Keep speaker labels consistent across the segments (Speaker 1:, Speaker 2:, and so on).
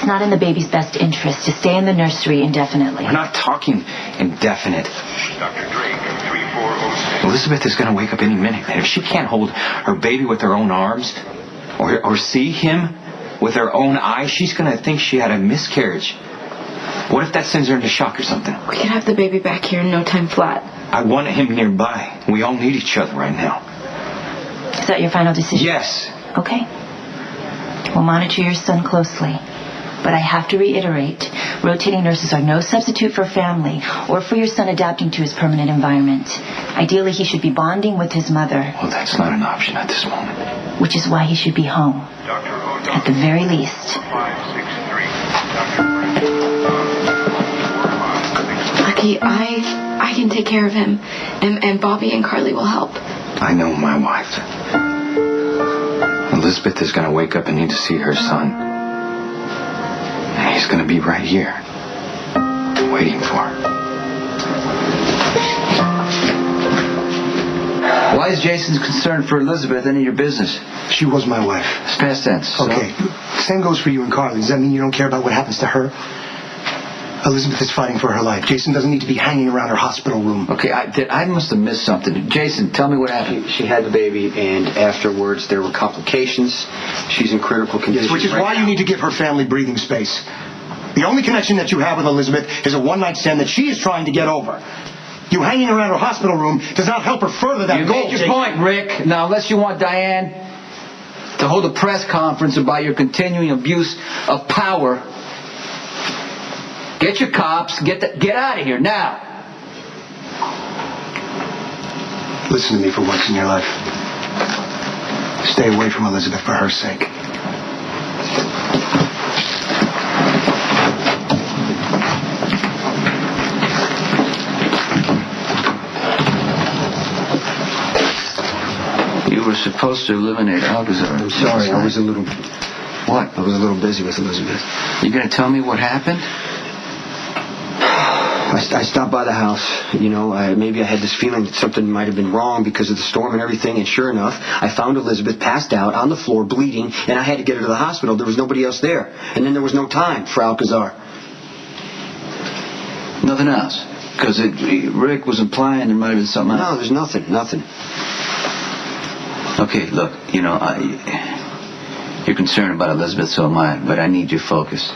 Speaker 1: It's not in the baby's best interest to stay in the nursery indefinitely.
Speaker 2: We're not talking indefinite.
Speaker 3: Dr. Drake, 3406.
Speaker 2: Elizabeth is going to wake up any minute, and if she can't hold her baby with her own arms or see him with her own eyes, she's going to think she had a miscarriage. What if that sends her into shock or something?
Speaker 4: We could have the baby back here in no time flat.
Speaker 2: I want him nearby. We all need each other right now.
Speaker 1: Is that your final decision?
Speaker 2: Yes.
Speaker 1: Okay. We'll monitor your son closely. But I have to reiterate, rotating nurses are no substitute for family or for your son adapting to his permanent environment. Ideally, he should be bonding with his mother.
Speaker 2: Well, that's not an option at this moment.
Speaker 1: Which is why he should be home. At the very least.
Speaker 4: Lucky, I can take care of him. And Bobby and Carly will help.
Speaker 2: I know my wife. Elizabeth is going to wake up and need to see her son. And he's going to be right here, waiting for her.
Speaker 5: Why is Jason's concern for Elizabeth any of your business?
Speaker 6: She was my wife.
Speaker 5: It's past tense. So?
Speaker 6: Okay. Same goes for you and Carly. Does that mean you don't care about what happens to her? Elizabeth is fighting for her life. Jason doesn't need to be hanging around her hospital room.
Speaker 5: Okay, I must have missed something. Jason, tell me what happened.
Speaker 7: She had the baby, and afterwards there were complications. She's in critical condition.
Speaker 6: Yes, which is why you need to give her family breathing space. The only connection that you have with Elizabeth is a one-night stand that she is trying to get over. You hanging around her hospital room does not help her further that goal.
Speaker 5: You made your point, Rick. Now, unless you want Diane to hold a press conference about your continuing abuse of power, get your cops, get out of here now.
Speaker 6: Listen to me for once in your life. Stay away from Elizabeth for her sake.
Speaker 5: You were supposed to eliminate Alcazar.
Speaker 7: I'm sorry, I was a little...
Speaker 5: What?
Speaker 7: I was a little busy with Elizabeth.
Speaker 5: You gonna tell me what happened?
Speaker 7: I stopped by the house, maybe I had this feeling that something might have been wrong because of the storm and everything, and sure enough, I found Elizabeth passed out on the floor, bleeding, and I had to get her to the hospital. There was nobody else there, and then there was no time for Alcazar.
Speaker 5: Nothing else? Because Rick was implying there might have been something else.
Speaker 7: No, there's nothing.
Speaker 5: Okay, look, you're concerned about Elizabeth, so am I, but I need your focus.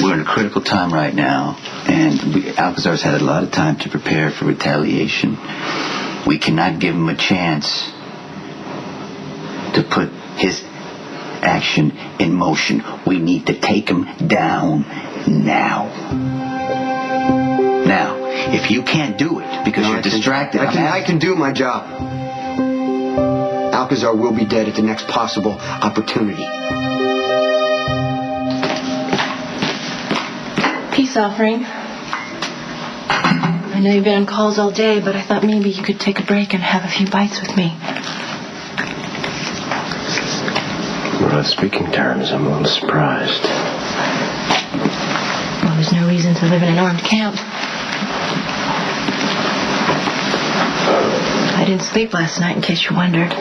Speaker 5: We're in a critical time right now, and Alcazar's had a lot of time to prepare for retaliation. We cannot give him a chance to put his action in motion. We need to take him down now. Now, if you can't do it because you're distracted...
Speaker 7: I can do my job. Alcazar will be dead at the next possible opportunity.
Speaker 4: Peace offering. I know you've been on calls all day, but I thought maybe you could take a break and have a few bites with me.
Speaker 8: We're on speaking terms. I'm a little surprised.
Speaker 4: Well, there's no reason to live in an armed camp. I didn't sleep last night, in case you wondered.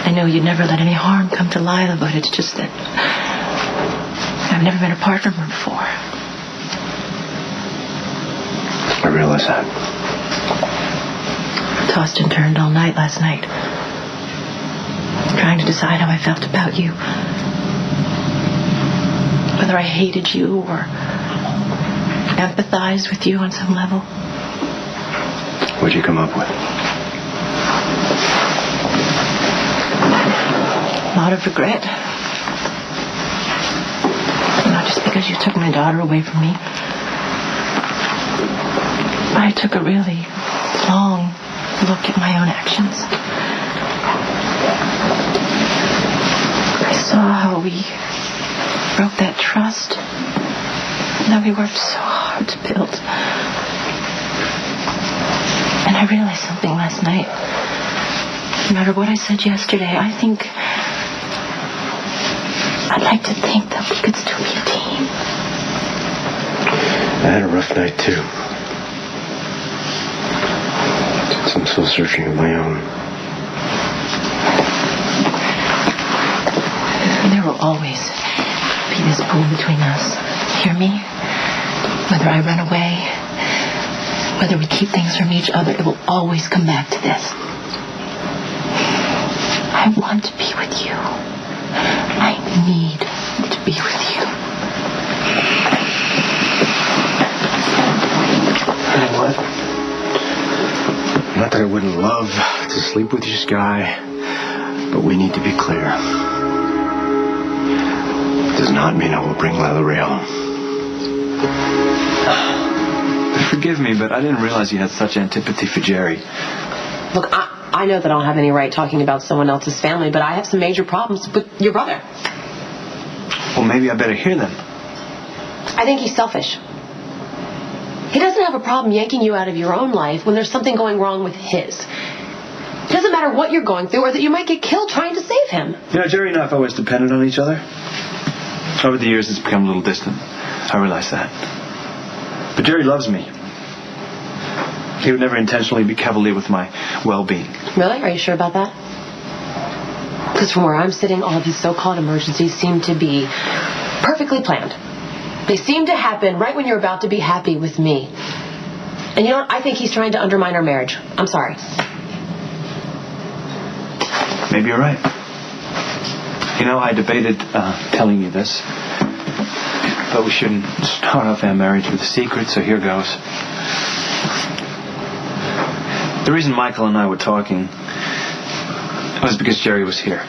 Speaker 4: I know you'd never let any harm come to Lila, but it's just that I've never been apart from her before.
Speaker 8: I realize that.
Speaker 4: Tossed and turned all night last night, trying to decide how I felt about you. Whether I hated you or empathized with you on some level.
Speaker 8: What'd you come up with?
Speaker 4: A lot of regret. Not just because you took my daughter away from me. I took a really long look at my own actions. I saw how we broke that trust that we worked so hard to build. And I realized something last night. No matter what I said yesterday, I'd like to think that we could still be a team.
Speaker 8: I had a rough night, too. Did some soul searching of my own.
Speaker 4: There were will always be this pool between us. Hear me? Whether I run away, whether we keep things from each other, it will always come back to this. I want to be with you. I need to be with you.
Speaker 8: You know what? Not that I wouldn't love to sleep with you, Sky, but we need to be clear. It does not mean I will bring Ray home.
Speaker 9: Forgive me, but I didn't realize you had such antipathy for Jerry.
Speaker 10: Look, I know that I don't have any right talking about someone else's family, but I have some major problems with your brother.
Speaker 9: Well, maybe I better hear them.
Speaker 10: I think he's selfish. He doesn't have a problem yanking you out of your own life when there's something going wrong with his. It doesn't matter what you're going through or that you might get killed trying to save him.
Speaker 9: You know, Jerry and I have always depended on each other. Over the years, it's become a little distant. I realize that. But Jerry loves me. He would never intentionally be cavalier with my well-being.
Speaker 10: Really? Are you sure about that? Because from where I'm sitting, all of his so-called emergencies seem to be perfectly planned. They seem to happen right when you're about to be happy with me. And you know what? I think he's trying to undermine our marriage. I'm sorry.
Speaker 9: Maybe you're right. You know, I debated telling you this. But we shouldn't start off our marriage with a secret, so here goes. The reason Michael and I were talking was because Jerry was here.